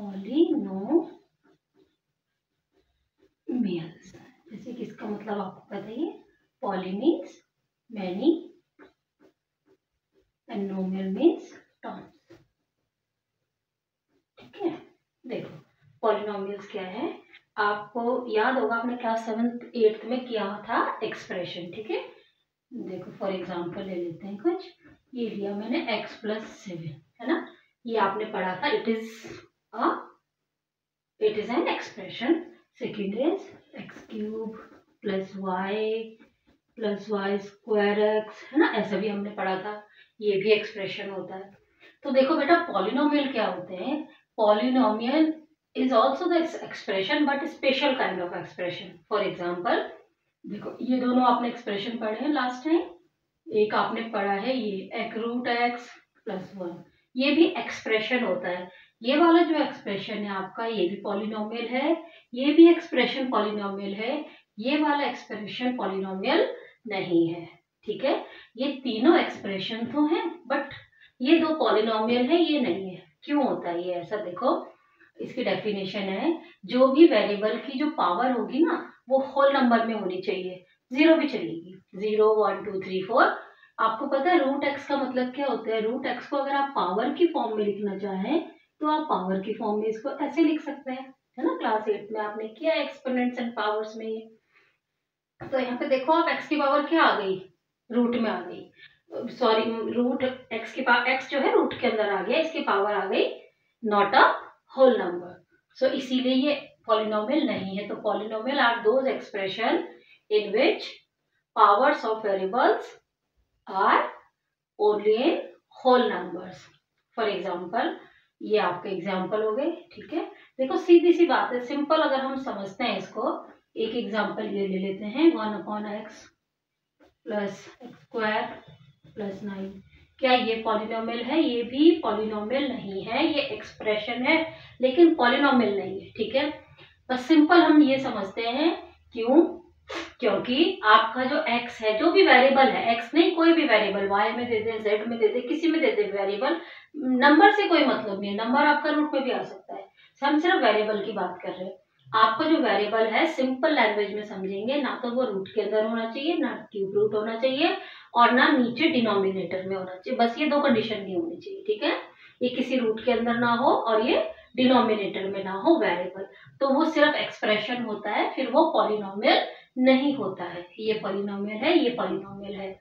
Polynomials, जैसे कि इसका मतलब आपको पता ही है, poly means many and नोमियल means terms. ठीक है, देखो पॉलिनोमियल्स क्या है, आपको याद होगा, आपने क्लास 7th 8th में किया था एक्सप्रेशन। ठीक है, देखो फॉर एग्जांपल ले लेते हैं कुछ, ये लिया मैंने x+7, है ना, ये आपने पढ़ा था, it is an expression. Second is x³ + y² x, है ना, ऐसा भी हमने पढ़ा था, ये भी एक्सप्रेशन होता है। तो देखो बेटा पॉलिनोमियल क्या होते हैं, polynomial is also the expression but special kind of expression. For example, देखो ये दोनों आपने एक्सप्रेशन पढ़े हैं लास्ट टाइम, एक आपने पढ़ा है ये √x + 1, ये भी एक्सप्रेशन होता है। ये वाला जो एक्सप्रेशन है आपका, ये भी पॉलिनोमियल है, ये भी एक्सप्रेशन पॉलिनोमियल है, ये वाला एक्सप्रेशन पॉलिनोमियल नहीं है। ठीक है, ये तीनों एक्सप्रेशन तो हैं बट ये दो पॉलिनोमियल है, ये नहीं है। क्यों होता है ये ऐसा, देखो इसकी डेफिनेशन है, जो भी वेरिएबल की जो पावर होगी ना वो होल नंबर में होनी चाहिए, 0 भी चलेगी, 0 1 2 3 4। आपको पता है √x का मतलब क्या होता है, √x को अगर आप पावर की फॉर्म में लिखना चाहें तो आप पावर की फॉर्म में इसको ऐसे लिख सकते हैं, है ना, क्लास 8 में आपने किया एक्सपोनेंट्स एंड पावर्स में ये। तो यहाँ पे देखो आप x की पावर क्या आ गई, रूट में आ गई, सॉरी √x की पावर, x जो है रूट के अंदर आ गया, इसकी पावर आ गई, not a whole number, so इसीलिए ये पॉलिनोमियल नहीं है। तो polynomial are those expression in which powers of variables are only in whole numbers. For example, ये आपके एग्जांपल हो गए। ठीक है, देखो सीधी सी बात है, सिंपल अगर हम समझते हैं इसको, एक एग्जांपल ये ले लेते हैं, 1/x + x² + 9। क्या ये पॉलिनोमियल है, ये भी पॉलिनोमियल नहीं है, ये एक्सप्रेशन है लेकिन पॉलिनोमियल नहीं है। ठीक है, बस सिंपल हम ये समझते हैं, क्यों, क्योंकि आपका जो x है, जो भी वेरिएबल है, x नहीं कोई भी वेरिएबल, y में दे दे, z में दे दे, किसी में दे दे वेरिएबल, नंबर से कोई मतलब नहीं है, नंबर आपका रूट में भी आ सकता है, हम सिर्फ वेरिएबल की बात कर रहे हैं। आपका जो वेरिएबल है सिंपल लैंग्वेज में समझेंगे, ना तो वो रूट के अंदर होना चाहिए, ना क्यूब रूट होना चाहिए, और ना नीचे डिनोमिनेटर में होना चाहिए, बस ये दो कंडीशन नहीं होनी चाहिए। ठीक है, ये किसी रूट के अंदर ना हो और ये डिनोमिनेटर में ना हो वेरिएबल, तो वो सिर्फ एक्सप्रेशन होता है, फिर वो पॉलिनोमियल नहीं होता है। ये पॉलिनोमियल है, ये पॉलिनोमियल है।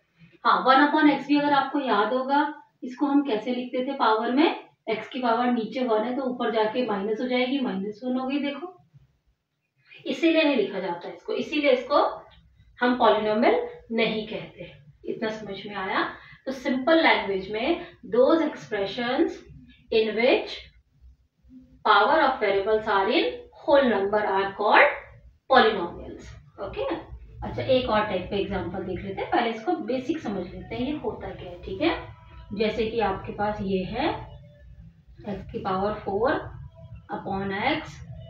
हाँ, 1/x भी अगर आपको याद होगा, इसको हम कैसे लिखते थे पावर में, x की पावर नीचे 1 है तो ऊपर जाके माइनस हो जाएगी, -1 हो गई, देखो इसीलिए नहीं लिखा जाता इसको, इसीलिए इसको हम पॉलिनोमियल नहीं कहते। इतना समझ में आया। तो सिंपल लैंग्वेज में those expressions in which power of variables are in whole number are called polynomials. Okay, अच्छा एक और टाइप का एग्जांपल देख लेते हैं, पहले इसको बेसिक समझ लेते हैं ये होता क्या है। ठीक है, जैसे कि आपके पास ये है x⁴/x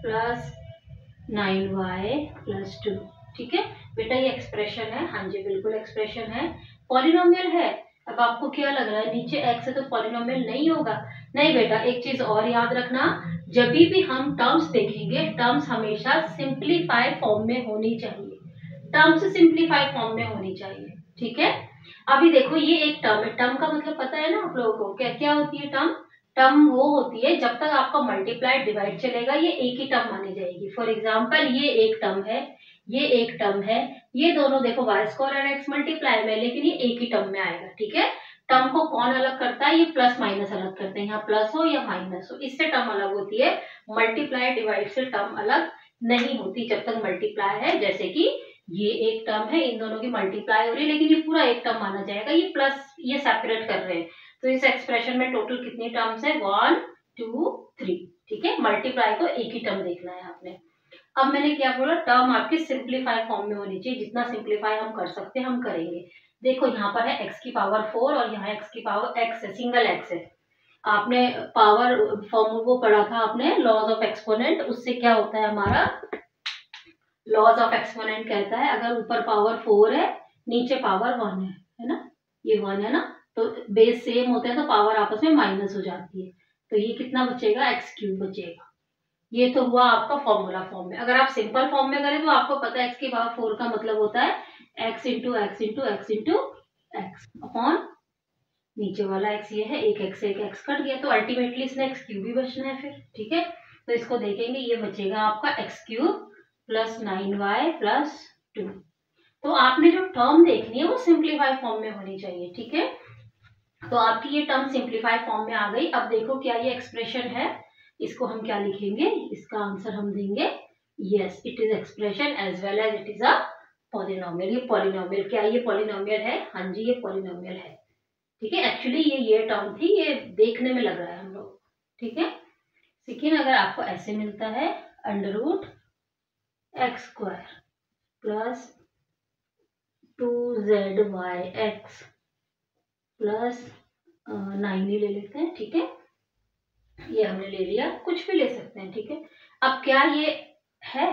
+ 9y + 2। ठीक है बेटा, ये एक्सप्रेशन है, हाँ जी बिल्कुल एक्सप्रेशन है, पॉलिनोमियल है। अब आपको क्या लग रहा है, नीचे x है तो पॉलिनोमियल नहीं होगा, नहीं बेटा, एक चीज और याद रखना, जब भी हम टर्म्स देखेंगे, टर्म्स हमेशा सिंप्लीफाई फॉर्म में होनी चाहिए, टर्म्स सिंप्लीफाई फॉर्म में होनी चाहिए। ठीक है, अभी देखो ये एक टर्म है, टर्म का मतलब पता है ना आप लोगों को, क्या क्या होती है टर्म, टर्म वो होती है जब तक आपका मल्टीप्लाई डिवाइड चलेगा ये एक ही टर्म मानी जाएगी। फॉर एग्जांपल, ये एक टर्म है, ये एक टर्म है, ये दोनों देखो y² और x मल्टीप्लाई में, लेकिन ये एक ही टर्म में आएगा। ठीक है, टर्म को कौन अलग करता है, ये प्लस माइनस अलग करते हैं, यहाँ प्लस हो या माइनस हो, इससे टर्म अलग होती है, मल्टीप्लाई डिवाइड से टर्म अलग नहीं होती जब तक मल्टीप्लाई है। जैसे कि ये एक टर्म है, इन दोनों की मल्टीप्लाई हो रही है, लेकिन ये पूरा एक टर्म माना जाएगा, ये प्लस ये सेपरेट कर रहे हैं, तो इस एक्सप्रेशन में टोटल कितनी टर्म्स है, 1 2 3। ठीक है, मल्टीप्लाई को एक ही टर्म देखना है आपने। अब मैंने क्या बोला, टर्म आपकी सिंप्लीफाई फॉर्म में होनी चाहिए, जितना सिंप्लीफाई हम कर सकते हैं हम करेंगे। देखो यहाँ पर है x की पावर 4 और यहाँ x की पावर x है, सिंगल x है। आपने पावर फॉर्म वो पढ़ा था आपने, लॉज ऑफ एक्सपोनेंट, उससे क्या होता है हमारा, लॉज ऑफ एक्सपोनेंट कहता है अगर ऊपर पावर 4 है नीचे पावर 1 है ना, ये 1 है ना, तो बेस सेम होता है तो पावर आपस में माइनस हो जाती है, तो ये कितना बचेगा, x³ बचेगा। ये तो हुआ आपका फॉर्मूला फॉर्म में। अगर आप सिंपल फॉर्म में करें तो आपको पता है x की पावर 4 का मतलब होता है x into x into x into x upon नीचे वाला x ये है, एक x कट गया, तो अल्टीमेटली इसने x क्यूब भी बचना है फिर। ठीक है, तो इसको देखेंगे, ये बचेगा आपका x cube plus 9y plus 2। तो आपने जो टर्म देखनी है वो सिंप्लीफाई फॉर्म में होनी चाहिए। ठीक है, तो आपकी ये टर्म सिंप्लीफाई फॉर्म में आ गई। अब देखो क्या ये एक्सप्रेशन है, इसको हम क्या लिखेंगे, इसका आंसर हम देंगे yes, it is expression as well as it is a polynomial. ये पॉलिनोमियल, क्या ये पॉलिनोमियल है? हाँ जी, ये पॉलिनोमियल है। ठीक है, एक्चुअली ये टर्म थी, ये देखने में लग रहा है हम लोग। ठीक है, लेकिन अगर आपको ऐसे मिलता है under root x square plus 2zy(x) plus 9 ही ले लेते हैं। ठीक है, ये हमने ले लिया, कुछ भी ले सकते हैं। ठीक है, अब क्या ये है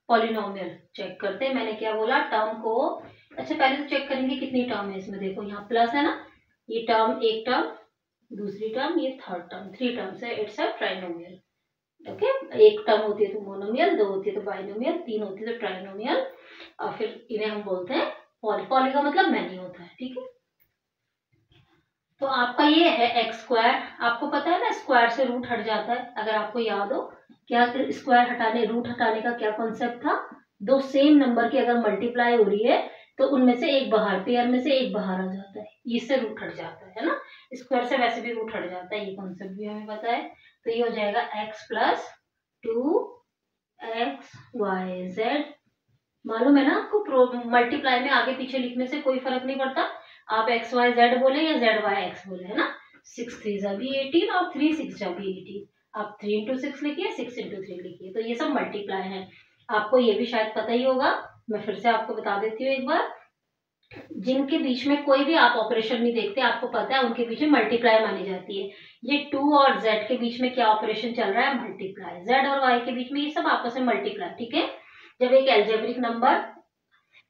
पॉलिनोमियल? चेक करते हैं। मैंने क्या बोला, टर्म को, अच्छा पहले तो चेक करेंगे कितनी टर्म है इसमें। देखो यहाँ प्लस है ना, ये टर्म, एक टर्म, दूसरी टर्म, ये थर्ड टर्म, 3 टर्म्स है। It's a trinomial. ओके, एक टर्म होती है तो मोनोमियल, 2 होती है तो बाइनोमियल, 3 होती है तो ट्राइनोमियल, और फिर इन्हें हम बोलते हैं पॉली। पॉली का मतलब मैनी होता है। ठीक है, तो आपका ये है एक्स स्क्वायर। आपको पता है ना, स्क्वायर से रूट हट जाता है। अगर आपको याद हो, क्या स्क्वायर हटाने, रूट हटाने का क्या कॉन्सेप्ट था? दो सेम नंबर की अगर मल्टीप्लाई हो रही है तो उनमें से एक बाहर, पेयर में से एक बाहर आ जाता है, इससे रूट हट जाता है ना। स्क्वायर से वैसे भी रूट हट जाता है, ये कॉन्सेप्ट भी हमें पता है। तो ये हो जाएगा एक्स प्लस 2xyz। मालूम है ना आपको, मल्टीप्लाई में आगे पीछे लिखने से कोई फर्क नहीं पड़ता, आप एक्स वाई जेड बोले या जेड वाई एक्स बोले, है ना। 6 3 जा भी 18 और 3 6 जा भी 18। आप 3 इंटू 6 लिखिए, 6 इंटू 3 लिखिए, तो ये सब मल्टीप्लाई है। आपको ये भी शायद पता ही होगा, मैं फिर से आपको बता देती हूँ एक बार। जिनके बीच में कोई भी आप ऑपरेशन नहीं देखते, आपको पता है उनके बीच में मल्टीप्लाई मानी जाती है। ये 2 और z के बीच में क्या ऑपरेशन चल रहा है? मल्टीप्लाई। z और y के बीच में ये सब आपस में मल्टीप्लाई। ठीक है, जब एक एल्जेब्रिक नंबर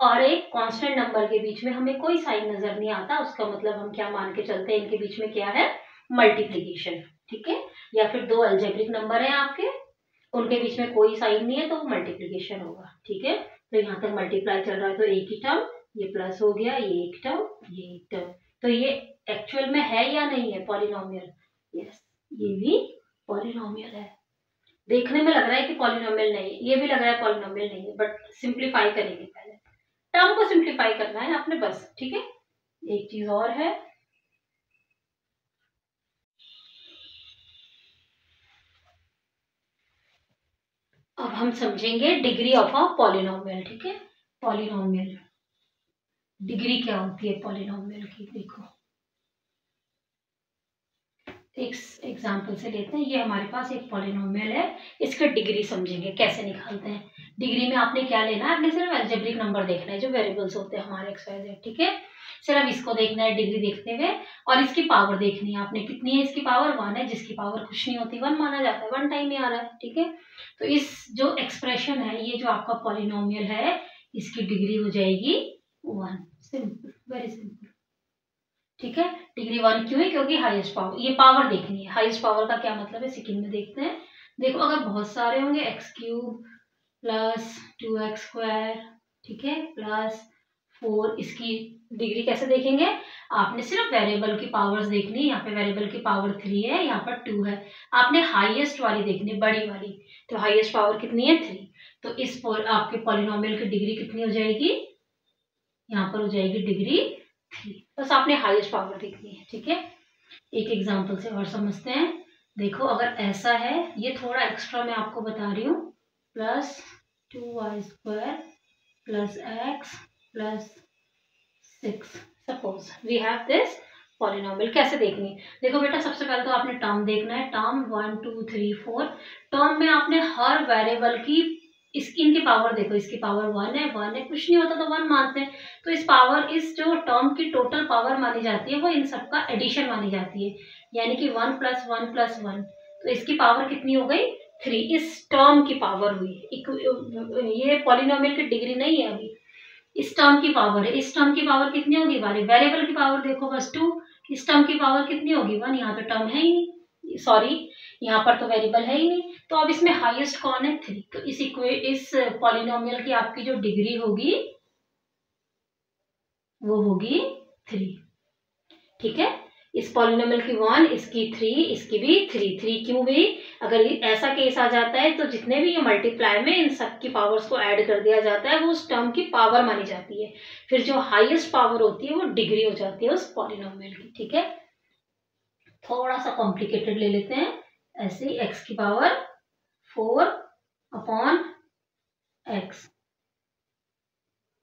और एक कांस्टेंट नंबर के बीच में हमें कोई साइन नजर नहीं आता, उसका मतलब हम क्या मान के चलते हैं, इनके बीच में क्या है? मल्टीप्लीकेशन। ठीक है, या फिर दो एल्जेब्रिक नंबर हैं आपके, उनके बीच में कोई साइन नहीं है तो मल्टीप्लीकेशन होगा। ठीक है, तो यहाँ तक मल्टीप्लाई चल रहा है तो एक ही टर्म, ये प्लस हो गया, ये एक टर्म, ये एक टर्म, तो ये एक्चुअल में है या नहीं है पॉलिनोमियल? यस, ये भी पॉलिनोमियल है। देखने में लग रहा है कि पॉलिनोमियल नहीं, ये भी लग रहा है पॉलिनोमियल नहीं है, बट सिंप्लीफाई करेंगे पहले, टर्म को सिंप्लीफाई करना है आपने बस। ठीक है, एक चीज और है, अब हम समझेंगे डिग्री ऑफ अ पॉलिनोमियल। ठीक है, पॉलिनोमियल डिग्री क्या होती है पॉलिनोमियल की? देखो एक एग्जांपल से लेते हैं, ये हमारे पास एक पॉलिनोमियल है, इसका डिग्री समझेंगे कैसे निकालते हैं। डिग्री में आपने क्या लेना है, आपने सिर्फ एल्जेब्रिक नंबर देखना है जो वेरिएबल्स होते हैं हमारे एक्स वाई जेड। ठीक है, सिर्फ इसको देखना है डिग्री देखते हुए, और इसकी पावर देखनी है आपने, कितनी है इसकी पावर? 1 है, जिसकी पावर कुछ नहीं होती 1 माना जाता है, 1 टाइम ही आ रहा है। ठीक है, तो इस जो एक्सप्रेशन है, ये जो आपका पॉलिनोमियल है, इसकी डिग्री हो जाएगी 1। Simple, very simple. ठीक है, डिग्री 1 क्यों है? क्योंकि हाईएस्ट पावर, ये पावर देखनी है। हाईएस्ट पावर का क्या मतलब है, सेकंड में देखते हैं। देखो अगर बहुत सारे होंगे, x cube plus 2x square, ठीक है, प्लस 4, इसकी डिग्री कैसे देखेंगे? आपने सिर्फ वेरिएबल की पावर्स देखनी है। यहाँ पे वेरिएबल की पावर 3 है, यहाँ पर 2 है, आपने हाईएस्ट वाली देखनी है, बड़ी वाली। तो हाईएस्ट पावर कितनी है? 3। तो इस आपके पॉलिनोमियल की डिग्री कितनी हो जाएगी? यहाँ पर हो जाएगी डिग्री 3। बस आपने हाईएस्ट पावर देखनी है। ठीक है, एक एग्जांपल से और समझते हैं। देखो अगर ऐसा है, ये थोड़ा एक्स्ट्रा मैं आपको बता रही हूँ, plus 2y square plus x plus 6, suppose we have this polynomial. कैसे देखनी है? देखो बेटा, सबसे पहले तो आपने टर्म देखना है, टर्म 1 2 3 4। टर्म में आपने हर वेरिएबल की इनकी पावर देखो, इसकी पावर 1 है, 1 है, कुछ नहीं होता तो 1 मानते हैं। तो इस पावर, इस जो टर्म की टोटल पावर मानी जाती है वो इन सबका एडिशन मानी जाती है, यानी कि 1 प्लस 1 प्लस 1। तो इसकी पावर कितनी हो गई? 3। इस टर्म की पावर हुई, ये पॉलिनोमियल की डिग्री नहीं है अभी, इस टर्म की पावर है। इस टर्म की पावर कितनी होगी? वेरिएबल की पावर देखो बस 2, इस टर्म की पावर कितनी होगी? 1। यहाँ पे टर्म है ही नहीं, सॉरी, यहाँ पर तो वेरिएबल है ही नहीं, तो अब इसमें हाईएस्ट कौन है? 3। तो इस पॉलिनोमियल की आपकी जो डिग्री होगी वो होगी 3। ठीक है, इस पॉलिनोमियल की 1, इसकी 3, इसकी भी 3 क्यों हुई? अगर ऐसा केस आ जाता है तो जितने भी ये मल्टीप्लाई में इन सब की पावर्स को ऐड कर दिया जाता है, वो उस टर्म की पावर मानी जाती है। फिर जो हाईएस्ट पावर होती है वो डिग्री हो जाती है उस पॉलिनोमियल की। ठीक है, थोड़ा सा कॉम्प्लिकेटेड ले लेते हैं। ऐसे x की पावर 4/x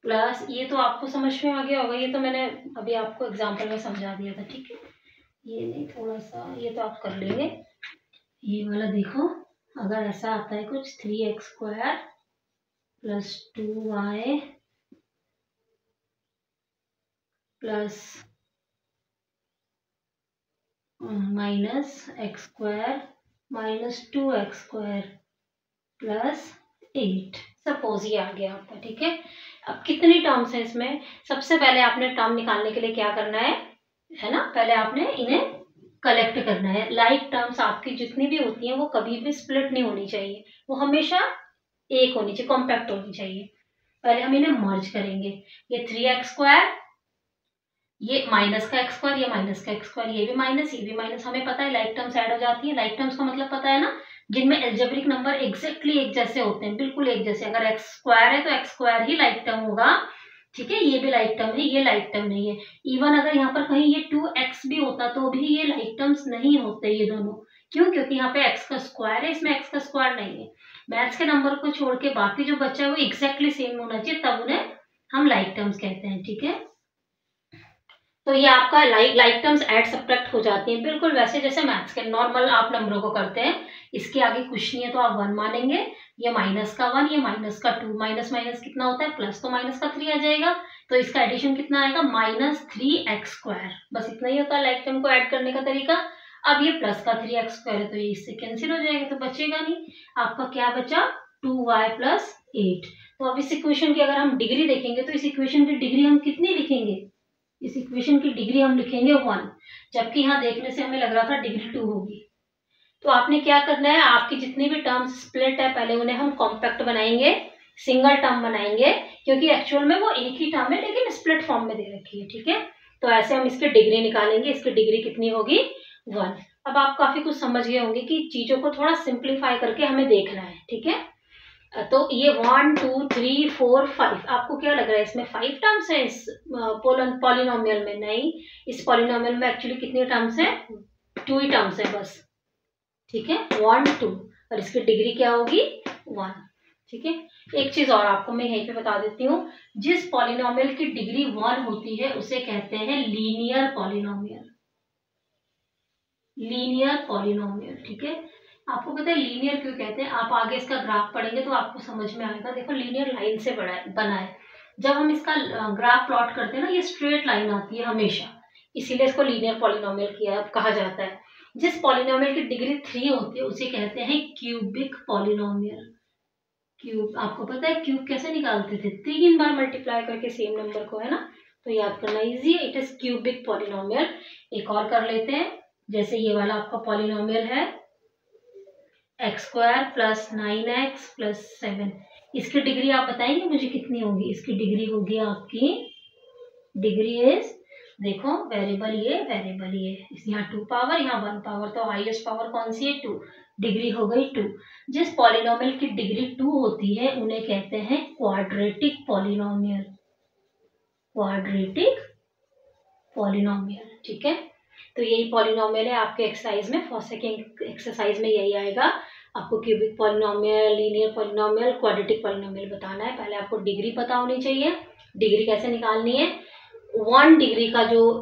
प्लस, ये तो आपको समझ में आ गया होगा, ये तो मैंने अभी आपको एग्जांपल में समझा दिया था। ठीक है, ये नहीं, थोड़ा सा ये तो आप कर लेंगे। ये वाला देखो, अगर ऐसा आता है कुछ 3x² plus 2y plus -x² minus 2x² plus 8, suppose ये आ गया आपका। ठीक है, अब कितनी टर्म्स है इसमें? सबसे पहले आपने टर्म निकालने के लिए क्या करना है ना, पहले आपने इन्हें कलेक्ट करना है। लाइक टर्म्स आपकी जितनी भी होती हैं वो कभी भी स्प्लिट नहीं होनी चाहिए, वो हमेशा एक होनी चाहिए, कॉम्पैक्ट होनी चाहिए। पहले हम इन्हें मर्ज करेंगे। ये 3x², ये माइनस का x², ये माइनस का x², ये भी माइनस, ये भी माइनस। हमें पता है लाइक टर्म्स ऐड हो जाती है। लाइक टर्म्स का मतलब पता है ना, जिनमें एल्जेब्रिक नंबर एग्जैक्टली एक जैसे होते हैं, बिल्कुल एक जैसे। अगर x² है तो x² ही लाइक टर्म होगा। ठीक है, ये भी लाइक टर्म है, ये लाइक टर्म नहीं है। इवन अगर यहाँ पर कहीं ये 2x भी होता तो भी ये लाइक टर्म्स नहीं होते ये दोनों। क्यों? क्योंकि यहाँ पे x का स्क्वायर है, इसमें x का स्क्वायर नहीं है। मैथ्स के नंबर को छोड़ के बाकी जो बचा है वो एग्जैक्टली सेम होना चाहिए, तब उन्हें हम लाइक टर्म्स कहते हैं। ठीक है, तो ये आपका लाइक टर्म्स ऐड सब्ट्रैक्ट हो जाती हैं, बिल्कुल वैसे जैसे मैथ्स के नॉर्मल आप नंबरों को करते हैं। इसके आगे कुछ नहीं है तो आप 1 मानेंगे। ये माइनस का 1, ये माइनस का 2, माइनस माइनस कितना होता है? प्लस, तो माइनस का 3 आ जाएगा। तो इसका एडिशन कितना आएगा? -3x²। बस इतना ही होता है लाइक टर्म को ऐड करने का तरीका। अब ये प्लस का 3x² है तो ये इससे कैंसिल हो जाएगा, तो बचेगा नहीं। आपका क्या बचा? 2y plus 8। तो अब इस इक्वेशन की अगर हम डिग्री देखेंगे तो इस इक्वेशन की डिग्री हम कितनी लिखेंगे? इस इक्वेशन की डिग्री हम लिखेंगे 1, जबकि यहाँ देखने से हमें लग रहा था डिग्री 2 होगी। तो आपने क्या करना है, आपकी जितनी भी टर्म्स स्प्लिट है पहले उन्हें हम कॉम्पैक्ट बनाएंगे, सिंगल टर्म बनाएंगे, क्योंकि एक्चुअल में वो एक ही टर्म है लेकिन स्प्लिट फॉर्म में दे रखी है। ठीक है, तो ऐसे हम इसकी डिग्री निकालेंगे। इसकी डिग्री कितनी होगी? 1। अब आप काफी कुछ समझ गए होंगे कि चीजों को थोड़ा सिंप्लीफाई करके हमें देखना है। ठीक है, तो ये 1 2 3 4 5, आपको क्या लग रहा है इसमें 5 टर्म्स है इस पॉलिनोमियल में? नहीं, इस पॉलिनोमियल में एक्चुअली कितनी टर्म्स है? 2 ही टर्म्स है बस। ठीक है, 1 2, और इसकी डिग्री क्या होगी? 1। ठीक है, एक चीज और आपको मैं यहीं पे बता देती हूँ, जिस पॉलिनोमियल की डिग्री 1 होती है उसे कहते हैं लीनियर पॉलिनोमियल। Linear polynomial. ठीक है, आपको पता है लीनियर क्यों कहते हैं? आप आगे इसका ग्राफ पढ़ेंगे तो आपको समझ में आएगा। देखो, लीनियर लाइन से बना है। जब हम इसका ग्राफ प्लॉट करते हैं ना, ये स्ट्रेट लाइन आती है हमेशा, इसीलिए इसको लीनियर पॉलिनोमियल कहा जाता है। जिस पॉलिनोमियल की डिग्री 3 होती है उसे कहते हैं क्यूबिक पॉलिनोमियल। क्यूब, आपको पता है क्यूब कैसे निकालते थे? 3 बार मल्टीप्लाई करके सेम नंबर को, है ना, तो याद करना इजी है। It is cubic polynomial. एक और कर लेते हैं, जैसे ये वाला आपका पॉलिनोमियल है x² प्लस 9x प्लस 7। इसकी डिग्री आप बताएंगे मुझे कितनी होगी? इसकी डिग्री होगी आपकी, डिग्री इज, देखो वेरिएबल ये, यहाँ 2 पावर, यहाँ 1 पावर, तो हाईएस्ट पावर कौन सी है? 2। डिग्री हो गई 2। जिस पॉलिनोमियल की डिग्री 2 होती है उन्हें कहते हैं क्वाड्रेटिक पॉलिनोमियल। Quadratic polynomial. ठीक है, तो यही पॉलिनोमियल है आपके एक्सरसाइज में, फर्स्ट सेकंड एक्सरसाइज में यही आएगा। आपको cubic polynomial, linear polynomial, quadratic polynomial बताना है। पहले आपको डिग्री पता होनी चाहिए। डिग्री कैसे निकालनी है? 1 डिग्री का जो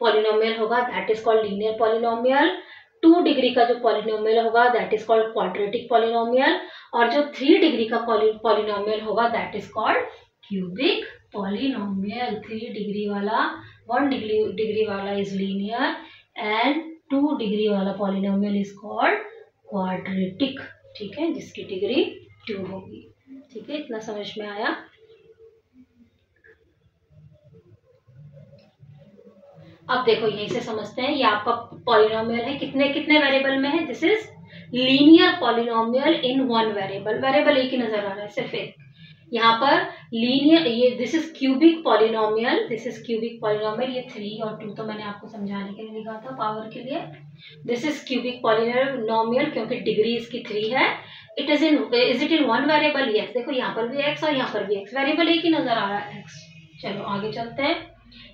पॉलिनोमियल होगा that is called linear polynomial. 2 degree का जो पॉलिनोमियल होगा that is called quadratic polynomial, और जो 3 डिग्री का पॉलिनोमियल होगा that is called cubic polynomial. 3 degree वाला, 1 डिग्री वाला इज लीनियर एंड 2 डिग्री वाला पॉलिनोमियल इज कॉल्ड क्वाड्रेटिक। ठीक है, जिसकी डिग्री 2 होगी। ठीक है, इतना समझ में आया? अब देखो यहीं से समझते हैं, ये आपका पॉलिनोमियल है, कितने कितने वेरिएबल में है? This is linear polynomial in one variable, variable एक ही नजर आ रहा है सिर्फ एक। यहाँ पर लीनियर, ये this is cubic polynomial, this is cubic polynomial, ये 3 और 2 तो मैंने आपको समझाने के लिए लिखा था पावर के लिए। दिस इज क्यूबिक पॉलिनोमियल क्योंकि डिग्री इसकी 3 है। It is it in one variable? Yes. देखो यहाँ पर भी x और यहाँ पर भी x, वेरिएबल एक ही नजर आ रहा है x। चलो आगे चलते हैं,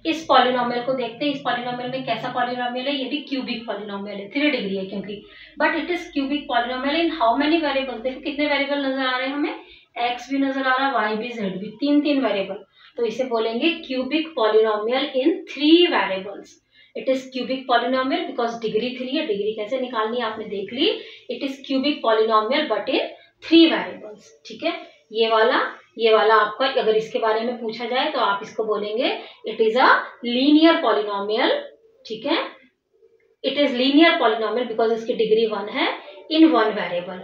इस पॉलिनोमियल को देखते हैं। इस पॉलिनोमियल में कैसा पॉलिनोमियल है? ये भी क्यूबिक पॉलिनोमियल है, 3 डिग्री है क्योंकि, but it is cubic polynomial in how many variable? देखो कितने वेरिएबल नजर आ रहे हैं हमें, x भी नजर आ रहा है, y भी, z भी, 3 वेरिएबल। तो इसे बोलेंगे cubic polynomial in 3 variables. It is cubic polynomial because degree 3 है। डिग्री कैसे निकालनी है आपने देख ली। It is cubic polynomial but in 3 variables. ठीक है, ये वाला आपका अगर इसके बारे में पूछा जाए तो आप इसको बोलेंगे it is a linear polynomial. ठीक है, it is linear polynomial because इसकी डिग्री 1 है in one variable.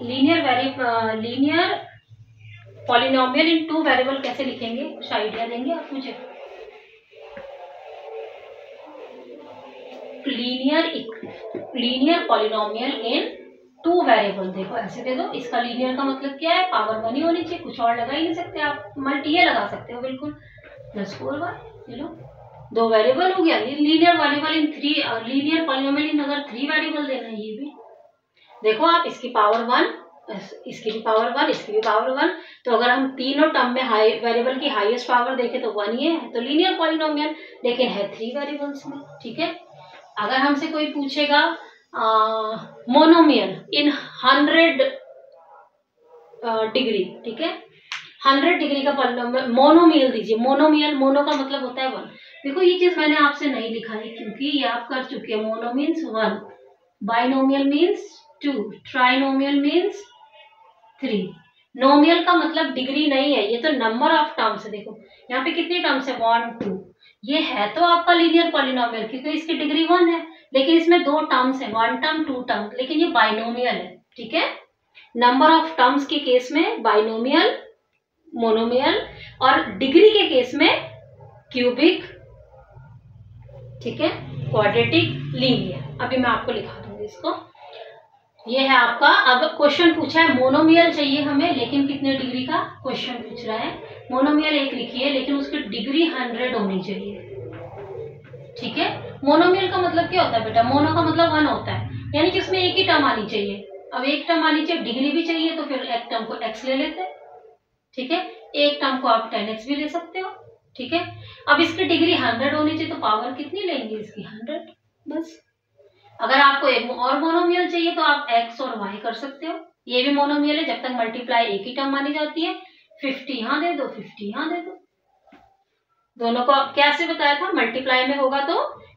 Linear polynomial in 2 variable कैसे लिखेंगे, कुछ आइडिया देंगे आप मुझे? लीनियर पॉलिनोमियल इन 2 वेरिएबल, देखो ऐसे दे दो। इसका लीनियर का मतलब क्या है? पावर 1 ही होनी चाहिए, कुछ और लगा ही नहीं सकते आप, मल्टी ये लगा सकते हो बिल्कुल, +4y। चलो 2 वेरिएबल हो गया। Linear variable in 3, linear polynomial इन अगर 3 वेरिएबल देना है, ये भी देखो आप, इसकी पावर 1, इसकी भी पावर 1, इसकी भी पावर 1। तो अगर हम तीनों टर्म में वेरिएबल की हाईएस्ट पावर देखें तो 1 ही है, तो लीनियर पॉलिनोमियल, लेकिन है 3 वेरिएबल्स में। ठीक है, अगर हमसे कोई पूछेगा मोनोमियल इन 100 डिग्री, ठीक है, 100 डिग्री का पॉलिनोमियल मोनोमियल दीजिए। मोनोमियल, मोनो का मतलब होता है 1। देखो ये चीज मैंने आपसे नहीं लिखा है क्योंकि ये आप कर चुके हैं। Mono means 1, binomial means 2, trinomial means 3। नोमियल का मतलब डिग्री नहीं है, ये तो नंबर ऑफ टर्म्स है। देखो यहाँ पे कितनी टर्म्स है, 1 2। ये है तो आपका लीनियर पॉलिनोमियल क्योंकि इसकी डिग्री 1 है, लेकिन इसमें 2 टर्म्स है, 1 टर्म 2 टर्म, लेकिन ये बाइनोमियल है। ठीक है, नंबर ऑफ टर्म्स के केस में बाइनोमियल, मोनोमियल, और डिग्री के केस में क्यूबिक, ठीक है, क्वाड्रेटिक, लीनियर। अभी मैं आपको लिखा दूंगी इसको। ये है आपका, अब क्वेश्चन पूछा है मोनोमियल चाहिए हमें, लेकिन कितने डिग्री का क्वेश्चन पूछ रहा है। मोनोमियल एक लिखिए, लेकिन उसकी डिग्री 100 होनी चाहिए। ठीक है, मोनोमियल का मतलब क्या होता है बेटा? मोनो का मतलब 1 होता है, यानी कि उसमें एक ही टर्म आनी चाहिए। अब एक टर्म आनी चाहिए, डिग्री भी चाहिए, तो फिर एक टर्म को x ले लेते हैं। ठीक है, एक टर्म को आप 10x भी ले सकते हो। ठीक है, अब इसकी डिग्री 100 होनी चाहिए, तो पावर कितनी लेंगे इसकी? 100 बस। अगर आपको एक और मोनोमियल चाहिए तो आप x और y कर सकते हो। ये भी मोनोमियल है, जब तक मल्टीप्लाई एक ही टर्म मानी जाती है। 50 यहाँ दे दो, 50 यहाँ दे दो। दोनों को कैसे बताया था? मल्टीप्लाई में होगा तो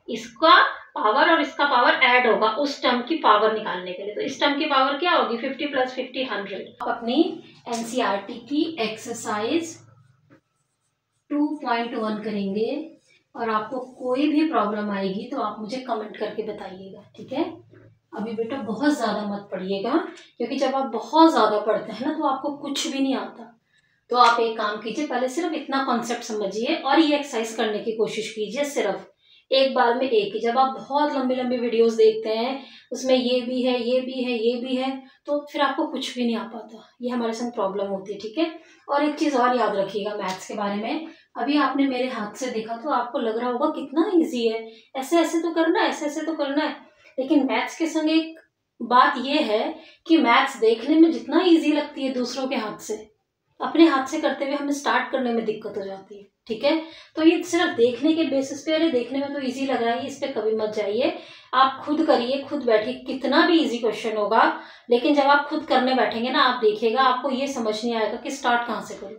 इसका पावर और इसका पावर ऐड होगा उस टर्म की पावर निकालने के लिए। तो इस टर्म की पावर क्या होगी? 50 + 50 100। आप अपनी एनसीईआरटी की एक्सरसाइज 2.1 करेंगे और आपको कोई भी प्रॉब्लम आएगी तो आप मुझे कमेंट करके बताइएगा। ठीक है, अभी बेटा बहुत ज़्यादा मत पढ़िएगा, क्योंकि जब आप बहुत ज़्यादा पढ़ते हैं ना तो आपको कुछ भी नहीं आता। तो आप एक काम कीजिए, पहले सिर्फ इतना कॉन्सेप्ट समझिए और ये एक्सरसाइज करने की कोशिश कीजिए सिर्फ एक बार में एक ही। जब आप बहुत लंबी लंबी वीडियोस देखते हैं, उसमें ये भी है, ये भी है, ये भी है, तो फिर आपको कुछ भी नहीं आ पाता। ये हमारे संग प्रॉब्लम होती है। ठीक है, और एक चीज़ और याद रखिएगा मैथ्स के बारे में। अभी आपने मेरे हाथ से देखा तो आपको लग रहा होगा कितना ईजी है, ऐसे ऐसे तो करना है, ऐसे ऐसे तो करना है। लेकिन मैथ्स के संग एक बात ये है कि मैथ्स देखने में जितना ईजी लगती है दूसरों के हाथ से, अपने हाथ से करते हुए हमें स्टार्ट करने में दिक्कत हो जाती है। ठीक है, तो ये सिर्फ देखने के बेसिस पे, अरे देखने में तो इजी लग रहा है, इस पे कभी मत जाइए। आप खुद करिए, खुद बैठिए, कितना भी इजी क्वेश्चन होगा, लेकिन जब आप खुद करने बैठेंगे ना, आप देखिएगा आपको ये समझ नहीं आएगा कि स्टार्ट कहाँ से करूँ।